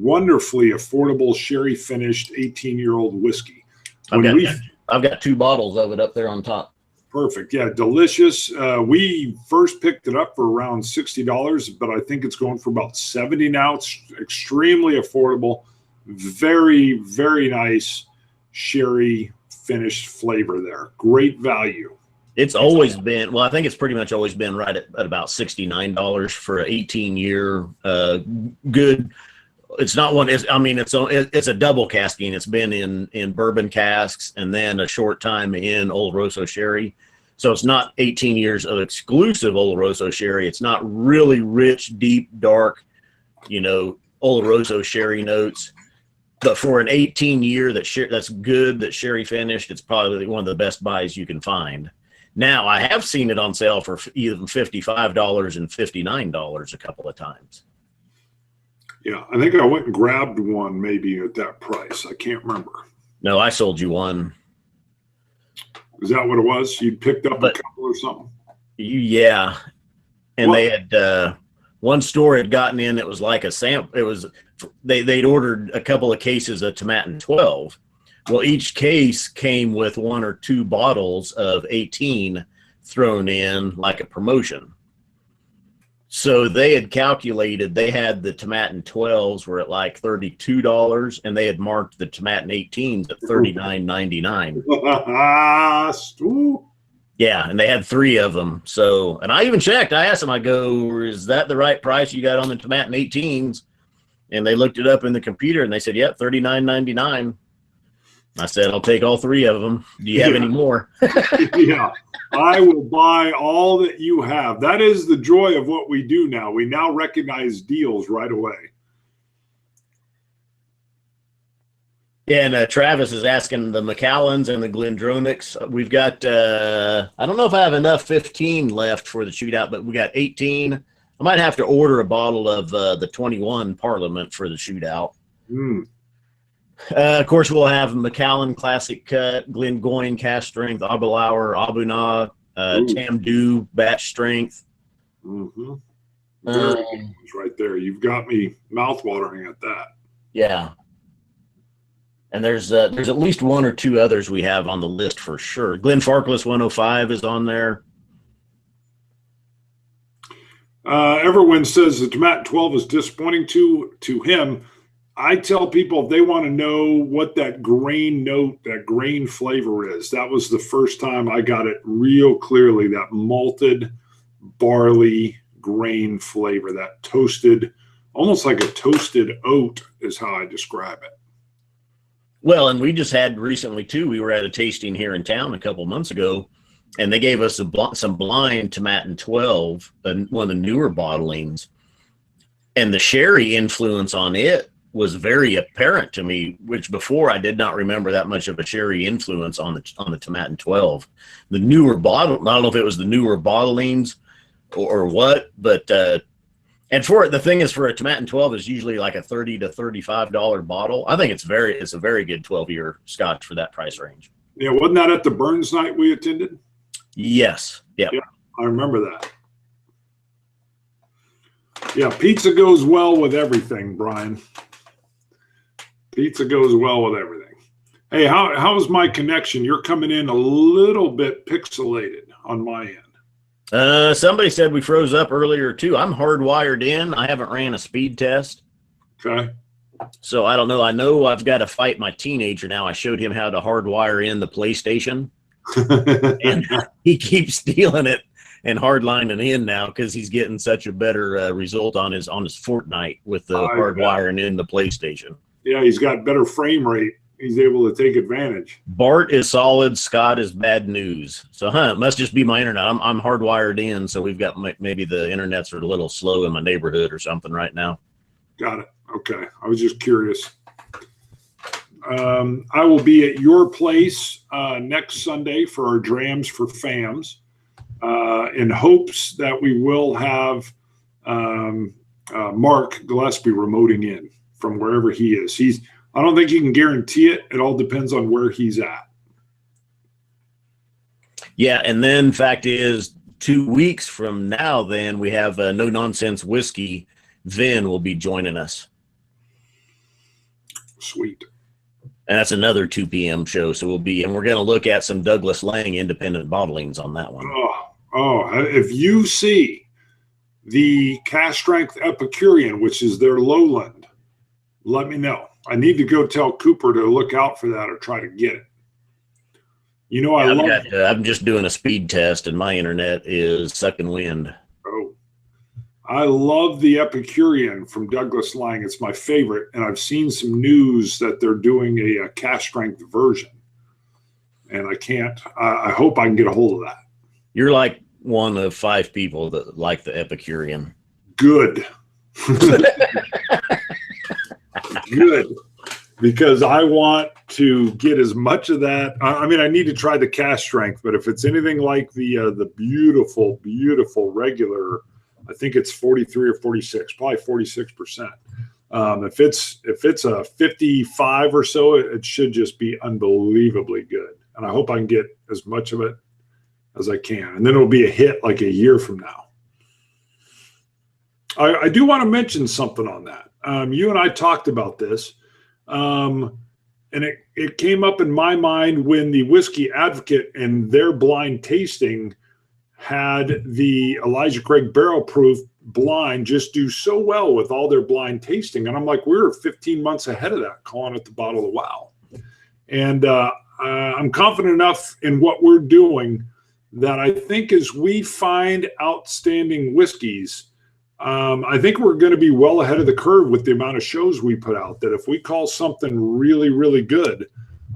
wonderfully affordable sherry finished 18-year-old whiskey. I've got 2 bottles of it up there on top. Perfect. Yeah, delicious. We first picked it up for around $60, but I think it's going for about $70 now. It's extremely affordable. Very, very nice sherry finished flavor there. Great value. It's always been, well, I think it's pretty much always been right at about $69 for an 18-year good. It's not one, it's a double casking. It's been in bourbon casks and then a short time in Oloroso sherry. So it's not 18 years of exclusive Oloroso sherry. It's not really rich, deep, dark, Oloroso sherry notes. But for an 18-year that's good, that sherry finished, it's probably one of the best buys you can find. Now, I have seen it on sale for even $55 and $59 a couple of times. Yeah, I think I went and grabbed one maybe at that price. I can't remember. No, I sold you one. Is that what it was? You picked up a couple or something? Yeah. And they had one store had gotten in, it was like a sample. It was they'd ordered a couple of cases of Tomatin 12. Well, each case came with 1 or 2 bottles of 18 thrown in like a promotion. So they had calculated, they had the Tomatin 12s were at like $32, and they had marked the Tomatin 18s at $39.99. Yeah, and they had 3 of them. So, and I even checked. I asked them, I go, is that the right price you got on the Tomatin 18s? And they looked it up in the computer, and they said, yep, $39.99. I said, I'll take all 3 of them. Do you have any more? Yeah, I will buy all that you have. That is the joy of what we do now. We now recognize deals right away. Yeah, and Travis is asking the Macallans and the Glendronachs. We've got, I don't know if I have enough 15 left for the shootout, but we got 18. I might have to order a bottle of the 21 Parliament for the shootout. Of course, we'll have Macallan Classic Cut, Glengoyne Cast Strength, Abelauer, Abuna, Tamdu Batch Strength. Very good ones right there. You've got me mouth-watering at that. Yeah. And there's at least one or two others we have on the list for sure. Glenfarclas 105 is on there. Everyone says the Tomatin 12 is disappointing to him. I tell people if they want to know what that grain note, that grain flavor is, that was the first time I got it real clearly, that malted barley grain flavor, that toasted, almost like a toasted oat is how I describe it. Well, and we just had recently, too, we were at a tasting here in town a couple months ago, and they gave us some blind Tomatin 12, one of the newer bottlings, and the sherry influence on it was very apparent to me, which before I did not remember that much of a sherry influence on the Tomatin 12. The newer bottle, I don't know if it was the newer bottlings or what, but and the thing is, for a Tomatin 12 is usually like a $30 to $35 bottle. I think it's a very good 12-year Scotch for that price range. Yeah, wasn't that at the Burns night we attended? Yes. Yep. Yeah, I remember that. Yeah, pizza goes well with everything, Brian. Pizza goes well with everything. Hey, how's my connection? You're coming in a little bit pixelated on my end. Somebody said we froze up earlier too. I'm hardwired in. I haven't ran a speed test. Okay. So I don't know. I know I've got to fight my teenager now. I showed him how to hardwire in the PlayStation, and he keeps stealing it and hardlining in now because he's getting such a better result on his Fortnite with the hardwiring in the PlayStation. Yeah, he's got better frame rate. He's able to take advantage. Bart is solid. Scott is bad news. So, it must just be my internet. I'm hardwired in, so we've got maybe the internets are a little slow in my neighborhood or something right now. Got it. Okay. I was just curious. I will be at your place next Sunday for our Drams for Fams in hopes that we will have Mark Gillespie remoting in from wherever he is. I don't think he can guarantee it. It all depends on where he's at. Yeah, and then fact is 2 weeks from now, then we have No Nonsense Whiskey. Vin will be joining us. Sweet. And that's another 2 p.m. show. So we're going to look at some Douglas Lang independent bottlings on that one. If you see the Cask Strength Epicurean, which is their lowland, let me know. I need to go tell Cooper to look out for that or try to get it. You know, I'm just doing a speed test, and my internet is sucking wind. Oh, I love the Epicurean from Douglas Lang. It's my favorite, and I've seen some news that they're doing a Cask Strength version, and I hope I can get a hold of that. You're like one of 5 people that like the Epicurean. Good. Good, because I want to get as much of that. I mean, I need to try the Cask Strength, but if it's anything like the beautiful, beautiful regular, I think it's 43 or 46, probably 46%. If it's a 55 or so, it should just be unbelievably good. And I hope I can get as much of it as I can. And then it'll be a hit like a year from now. I do want to mention something on that. You and I talked about this, and it came up in my mind when the Whiskey Advocate and their blind tasting had the Elijah Craig Barrel Proof blind just do so well with all their blind tasting. And I'm like, we were 15 months ahead of that, calling it the Bottle of Wow. And I'm confident enough in what we're doing that I think as we find outstanding whiskeys, I think we're going to be well ahead of the curve with the amount of shows we put out, that if we call something really, really good,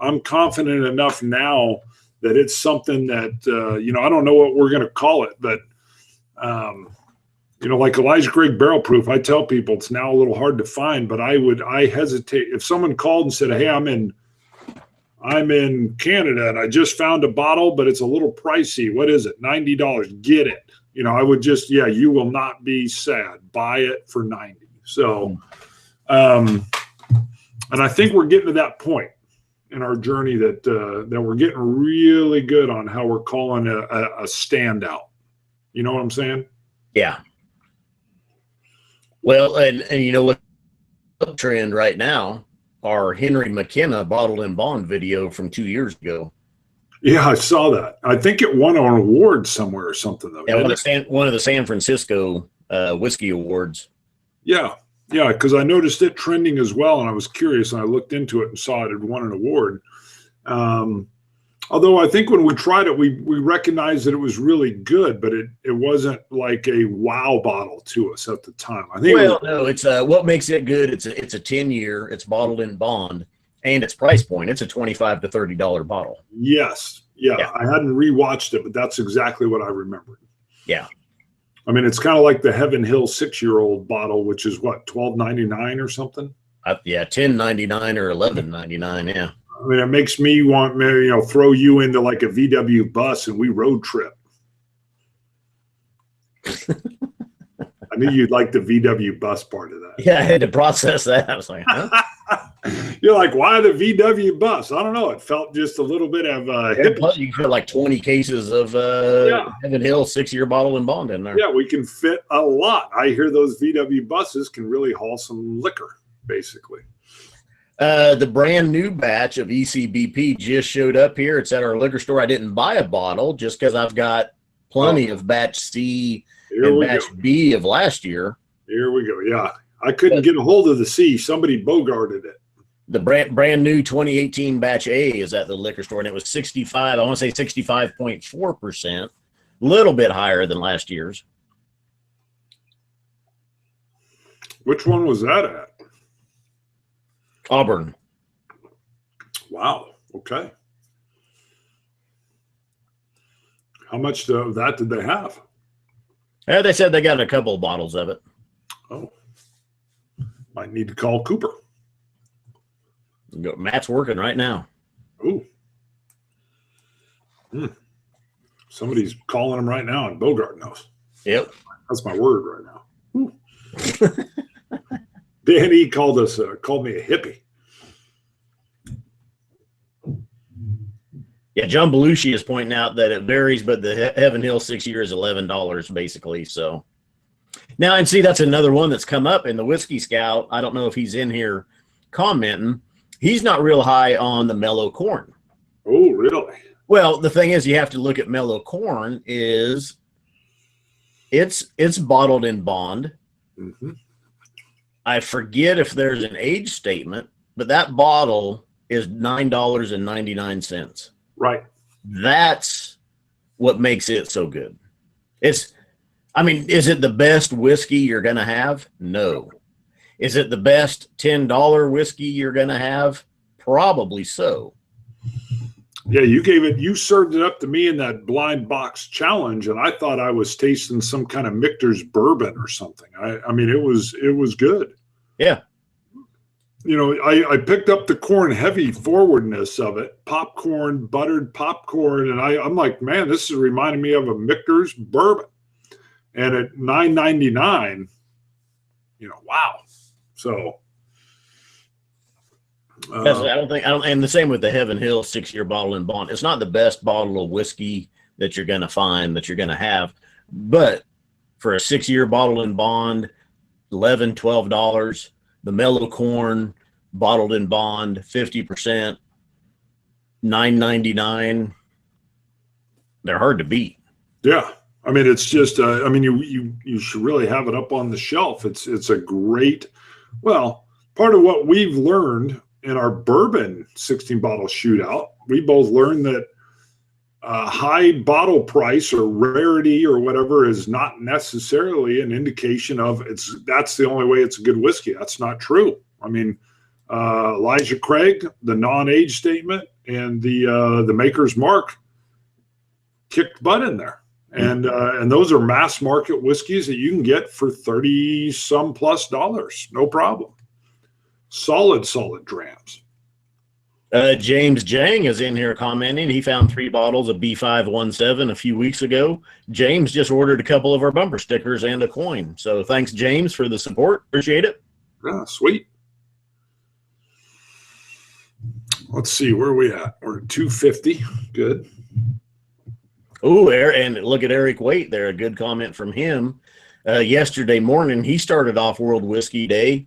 I'm confident enough now that it's something that, I don't know what we're going to call it, but, like Elijah Craig Barrel Proof, I tell people it's now a little hard to find, but I hesitate. If someone called and said, hey, I'm in Canada and I just found a bottle, but it's a little pricey. What is it? $90. Get it. I would just, you will not be sad. Buy it for $90. So, and I think we're getting to that point in our journey that we're getting really good on how we're calling a standout. You know what I'm saying? Yeah. Well, and you know what trend right now? Our Henry McKenna bottled in bond video from 2 years ago. Yeah, I saw that. I think it won an award somewhere or something, though. Yeah, one of the San Francisco whiskey awards. Yeah, yeah, because I noticed it trending as well, and I was curious, and I looked into it and saw it had won an award. Although I think when we tried it, we recognized that it was really good, but it wasn't like a wow bottle to us at the time. I think. Well, no, it's what makes it good. It's a 10-year. It's bottled in bond, and its price point. It's a $25 to $30 bottle. Yes, yeah. I hadn't rewatched it, but that's exactly what I remembered. Yeah. I mean, it's kind of like the Heaven Hill 6-year-old bottle, which is what, $12.99 or something? Yeah, $10.99 or $11.99. Yeah. I mean, it makes me want, throw you into like a VW bus and we road trip. I knew you'd like the VW bus part of that. Yeah, I had to process that. I was like, huh? You're like, why the VW bus? I don't know. It felt just a little bit of you feel like 20 cases of Heaven Hill 6-year bottle in bond in there. Yeah, we can fit a lot. I hear those VW buses can really haul some liquor, basically. The brand new batch of ECBP just showed up here. It's at our liquor store. I didn't buy a bottle just because I've got plenty of batch C and batch B of last year. Here we go. Yeah. I couldn't get a hold of the C. Somebody bogarted it. The brand new 2018 batch A is at the liquor store, and it was 65. I want to say 65.4%, a little bit higher than last year's. Which one was that at? Auburn. Wow. Okay. How much of that did they have? Yeah, they said they got a couple of bottles of it. Oh. Might need to call Cooper. Matt's working right now. Ooh. Somebody's calling him right now, and Bogart knows. Yep. That's my word right now. Danny called me a hippie. Yeah, John Belushi is pointing out that it varies, but the Heaven Hill 6-year is $11 basically. So now, and see, that's another one that's come up in the Whiskey Scout. I don't know if he's in here commenting. He's not real high on the mellow corn. Oh, really? Well, the thing is, you have to look at mellow corn. It's bottled in bond. Mm-hmm. I forget if there's an age statement, but that bottle is $9.99. Right. That's what makes it so good. Is it the best whiskey you're going to have? No. Is it the best $10 whiskey you're going to have? Probably so. Yeah, you served it up to me in that blind box challenge, and I thought I was tasting some kind of Michter's bourbon or something. I mean, it was good. Yeah. I picked up the corn heavy forwardness of it, popcorn, buttered popcorn, and I'm like, man, this is reminding me of a Michter's bourbon. And at $9.99, wow. So and the same with the Heaven Hill 6-year bottle in bond. It's not the best bottle of whiskey that you're going to find, that you're going to have, but for a 6-year bottle in bond, $11, $12, the mellow corn bottled in bond, 50%, $9.99. They're hard to beat. Yeah. I mean, it's just, you should really have it up on the shelf. It's a great, part of what we've learned in our bourbon 16-bottle shootout, we both learned that high bottle price or rarity or whatever is not necessarily an indication of that's the only way it's a good whiskey. That's not true. I mean, Elijah Craig, the non-age statement, and the Maker's Mark kicked butt in there. And those are mass market whiskeys that you can get for $30-some plus, no problem. Solid drams. James Jang is in here commenting. He found 3 bottles of B517 a few weeks ago. James just ordered a couple of our bumper stickers and a coin. So thanks, James, for the support. Appreciate it. Yeah, sweet. Let's see, where are we at? We're at 250. Good. Oh, and look at Eric Waite there. A good comment from him. yesterday morning, he started off World Whiskey Day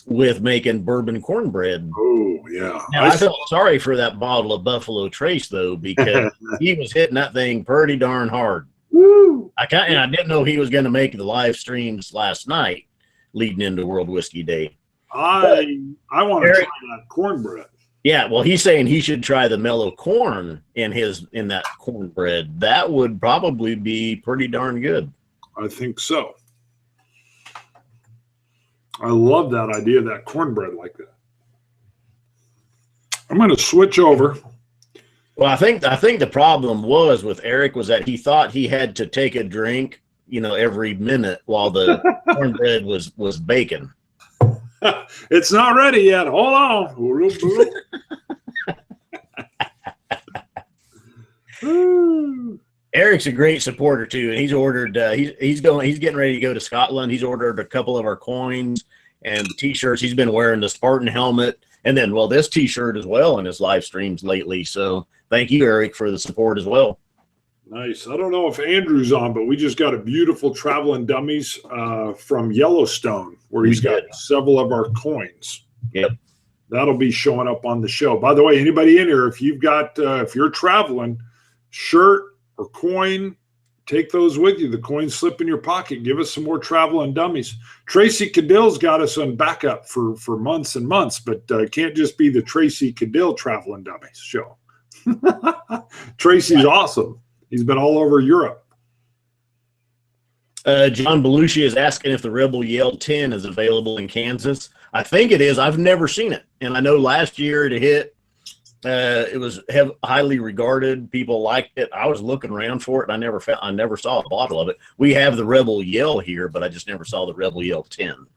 with making bourbon cornbread. Oh, yeah. Now, I felt sorry for that bottle of Buffalo Trace, though, because he was hitting that thing pretty darn hard. Woo! I didn't know he was going to make the live streams last night leading into World Whiskey Day. I want to try that cornbread. Yeah, well, he's saying he should try the mellow corn in that cornbread. That would probably be pretty darn good. I think so. I love that idea of that cornbread like that. I'm going to switch over. Well, I think the problem was with Eric was that he thought he had to take a drink, every minute while the cornbread was baking. It's not ready yet. Hold on. Eric's a great supporter too, and he's ordered. He's getting ready to go to Scotland. He's ordered a couple of our coins and the T-shirts. He's been wearing the Spartan helmet, and then this T-shirt as well in his live streams lately. So thank you, Eric, for the support as well. Nice. I don't know if Andrew's on, but we just got a beautiful traveling dummies from Yellowstone where he's got several of our coins. Yep. That'll be showing up on the show. By the way, anybody in here, if you've got, if you're traveling, shirt or coin, take those with you. The coins slip in your pocket. Give us some more traveling dummies. Tracy Cadill's got us on backup for months and months, but it can't just be the Tracy Cadill traveling dummies show. Tracy's awesome. He's been all over Europe. John Belushi is asking if the Rebel Yell 10 is available in Kansas. I think it is. I've never seen it. And I know last year it hit. It was highly regarded. People liked it. I was looking around for it, and I never saw a bottle of it. We have the Rebel Yell here, but I just never saw the Rebel Yell 10.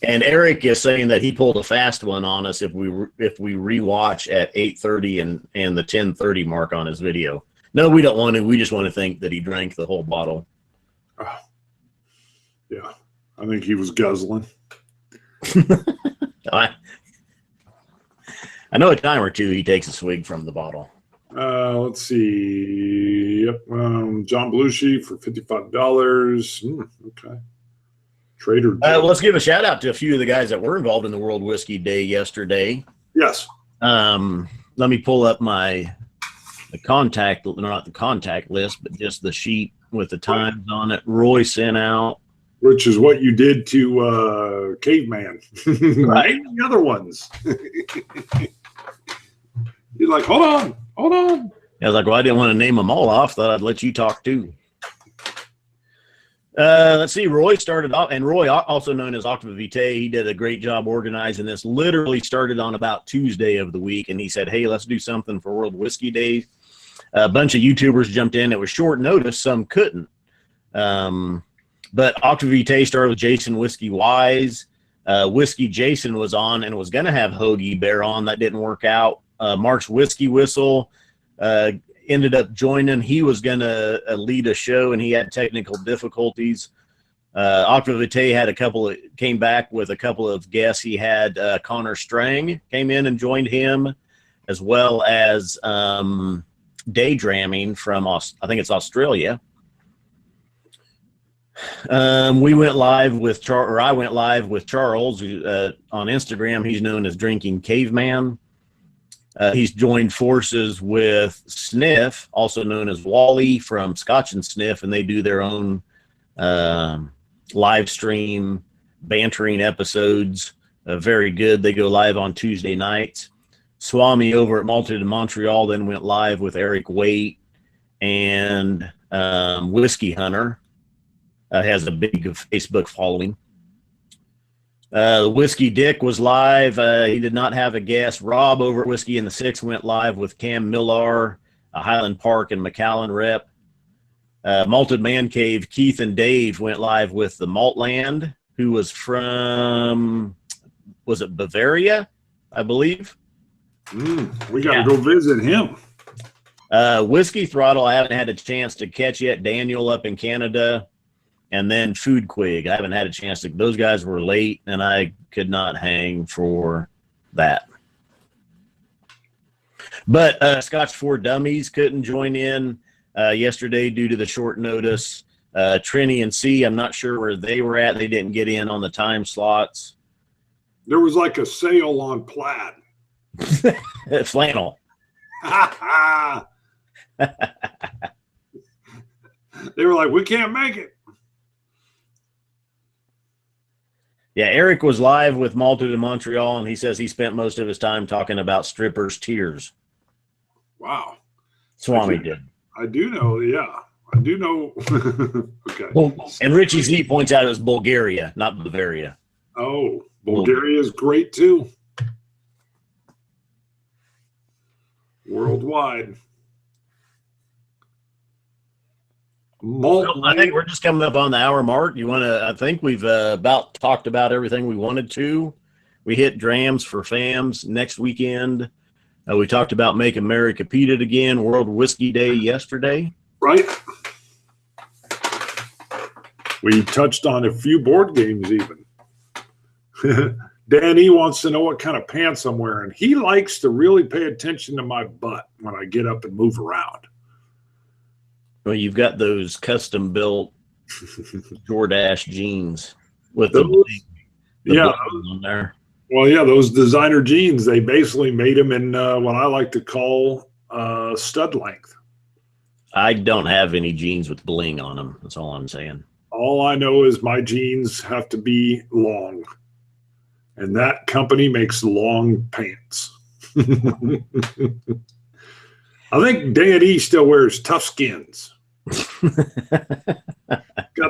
And Eric is saying that he pulled a fast one on us if we rewatch at 8:30 and the 10:30 mark on his video. No, we don't want to. We just want to think that he drank the whole bottle. Oh, yeah, I think he was guzzling. I know a time or two he takes a swig from the bottle. Let's see. Yep, John Belushi for $55. Okay. Trader. Let's give a shout out to a few of the guys that were involved in the World Whiskey Day yesterday. Yes. Let me pull up not the contact list, but just the sheet with the times on it. Roy sent out. Which is what you did to Caveman. Right. The other ones. You're like, hold on. I was like, well, I didn't want to name them all off. Thought I'd let you talk too. Let's see. Roy started off, and Roy, also known as Octava Vitae, he did a great job organizing this. Literally started on about Tuesday of the week, and he said, hey, let's do something for World Whiskey Day. A bunch of YouTubers jumped in. It was short notice. Some couldn't. But Octava Vitae started with Jason Whiskey Wise. Whiskey Jason was on and was going to have Hoagie Bear on. That didn't work out. Mark's Whiskey Whistle ended up joining. He was going to lead a show, and he had technical difficulties. Octava Vitae came back with a couple of guests. He had Connor Strang came in and joined him, as well as Daydreaming from, I think it's Australia. We went live with I went live with Charles who, on Instagram. He's known as Drinking Caveman. He's joined forces with Sniff, also known as Wally from Scotch and Sniff, and they do their own live stream bantering episodes. Very good. They go live on Tuesday nights. Swami over at Malted in Montreal then went live with Eric Waite and Whiskey Hunter. Has a big Facebook following. Whiskey Dick was live. He did not have a guest. Rob over at Whiskey in the Six went live with Cam Millar, Highland Park and McAllen rep. Malted Man Cave, Keith and Dave went live with the Maltland, who was from, was it Bavaria, I believe? We got to go visit him. Whiskey Throttle, I haven't had a chance to catch yet. Daniel up in Canada. And then Food Quig. I haven't had a chance to. Those guys were late, and I could not hang for that. But Scotch for Dummies couldn't join in yesterday due to the short notice. Trini and C, I'm not sure where they were at. They didn't get in on the time slots. There was like a sale on plaid. Flannel. They were like, we can't make it. Yeah, Eric was live with Malta de Montreal, and he says he spent most of his time talking about strippers' tears. Wow. Swami did. I do know, yeah. I do know. Okay. And Richie Z points out it was Bulgaria, not Bavaria. Oh, Bulgaria is great too. Worldwide. Well, I think we're just coming up on the hour mark. You want to? I think we've about talked about everything we wanted to. We hit Drams for Fams next weekend. We talked about Make America Peated again. World Whiskey Day yesterday. Right. We touched on a few board games even. Danny wants to know what kind of pants I'm wearing. He likes to really pay attention to my butt when I get up and move around. Well, you've got those custom built Jordache jeans with the bling on there. Well, yeah, those designer jeans, they basically made them in what I like to call stud length. I don't have any jeans with bling on them. That's all I'm saying. All I know is my jeans have to be long. And that company makes long pants. I think Dan E still wears Tough Skins. Got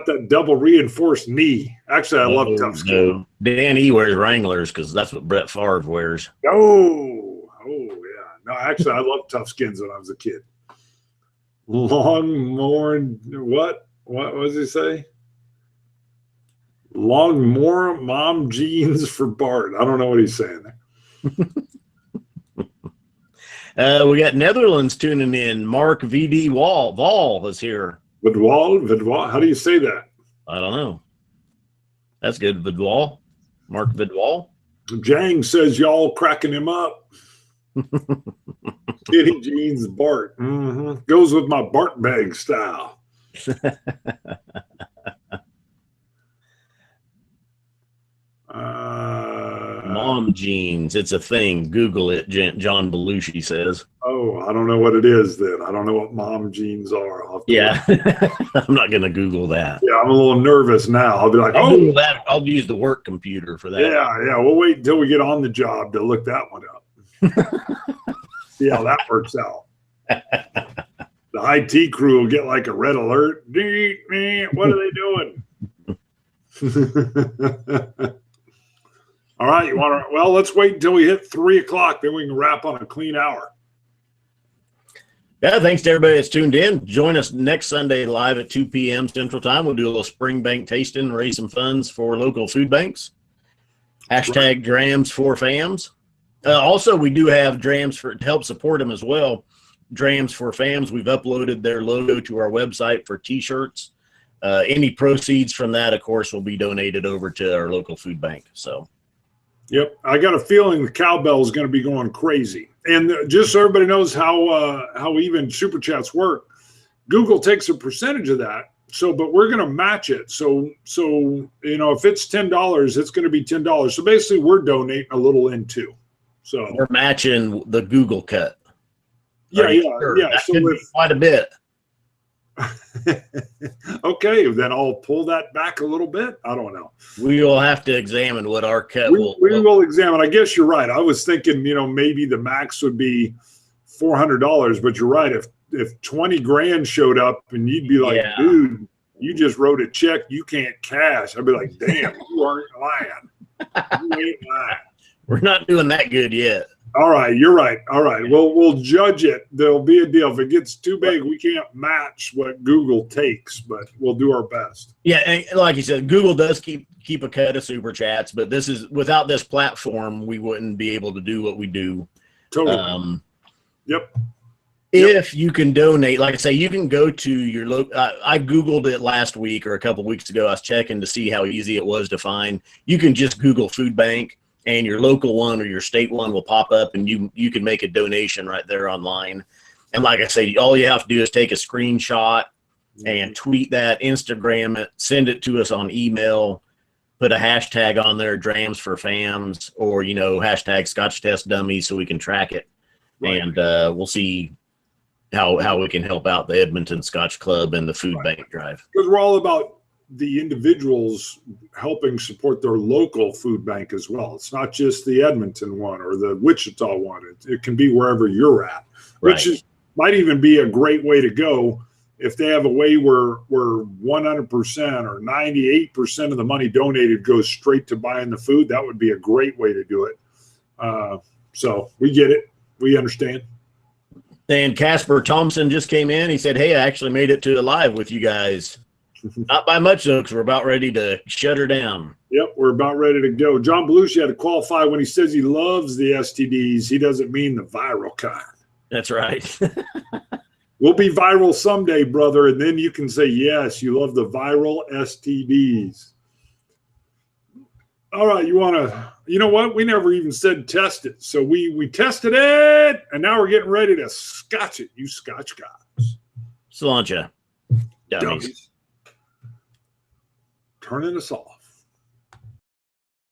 that double reinforced knee. Actually, I love Tough Skins. No. Dan E wears Wranglers because that's what Brett Favre wears. Oh, yeah. No, actually, I love Tough Skins when I was a kid. What does he say? Long more mom jeans for Bart. I don't know what he's saying there. We got Netherlands tuning in. Mark VD Vol is here. Vidwal? How do you say that? I don't know. That's good, Vidwal. Mark Vidwal. Jang says y'all cracking him up. Skinny jeans Bart. Mm-hmm. Goes with my Bart bag style. Mom jeans. It's a thing. Google it, John Belushi says. Oh, I don't know what it is then. I don't know what mom jeans are. Yeah. I'm not going to Google that. Yeah, I'm a little nervous now. I'll be like, Google that. I'll use the work computer for that. Yeah. We'll wait until we get on the job to look that one up. See how that works out. The IT crew will get like a red alert. What are they doing? All right, well, let's wait until we hit 3 o'clock, then we can wrap on a clean hour. Yeah, thanks to everybody that's tuned in. Join us next Sunday live at 2 p.m. Central Time. We'll do a little spring bank tasting, raise some funds for local food banks. Hashtag Drams for Fams. Also, we do have Drams to help support them as well. Drams for Fams. We've uploaded their logo to our website for T-shirts. Any proceeds from that, of course, will be donated over to our local food bank. So. Yep, I got a feeling the cowbell is going to be going crazy. And just so everybody knows how even super chats work, Google takes a percentage of that. So, but we're going to match it. So if it's $10, it's going to be $10. So basically, we're donating a little in too. So we're matching the Google cut. Yeah. That so could be quite a bit. Okay, then I'll pull that back a little bit. I don't know. We will have to examine what our cut we will examine. I guess you're right. I was thinking, maybe the max would be $400, but you're right. If 20 grand showed up and you'd be like, dude, you just wrote a check, you can't cash. I'd be like, damn, you aren't lying. You ain't lying. We're not doing that good yet. All right, you're right. All right, we'll judge it. There'll be a deal. If it gets too big, we can't match what Google takes, but we'll do our best. Yeah, and like you said, Google does keep a cut of super chats, but this is without this platform, we wouldn't be able to do what we do. Totally. Yep. If you can donate, like I say, you can go to your local. I Googled it last week or a couple of weeks ago. I was checking to see how easy it was to find. You can just Google food bank, and your local one or your state one will pop up, and you can make a donation right there online. And like I say, all you have to do is take a screenshot and tweet that, Instagram it, send it to us on email, put a hashtag on there, Drams for Fams, or, hashtag Scotch Test Dummies so we can track it. Right. And we'll see how we can help out the Edmonton Scotch Club and the food bank drive. Because we're all about the individuals helping support their local food bank as well. It's not just the Edmonton one or the Wichita one. It can be wherever you're at, which might even be a great way to go. If they have a way where 100% or 98% of the money donated goes straight to buying the food, that would be a great way to do it. So we get it. We understand. And Casper Thompson just came in. He said, hey, I actually made it to a live with you guys. Not by much, though, because we're about ready to shut her down. Yep, we're about ready to go. John Belushi had to qualify when he says he loves the STDs. He doesn't mean the viral kind. That's right. We'll be viral someday, brother, and then you can say, yes, you love the viral STDs. All right, you know what? We never even said test it. So we tested it, and now we're getting ready to scotch it, you Scotch guys. Cilantro. Dummies. Turning us off.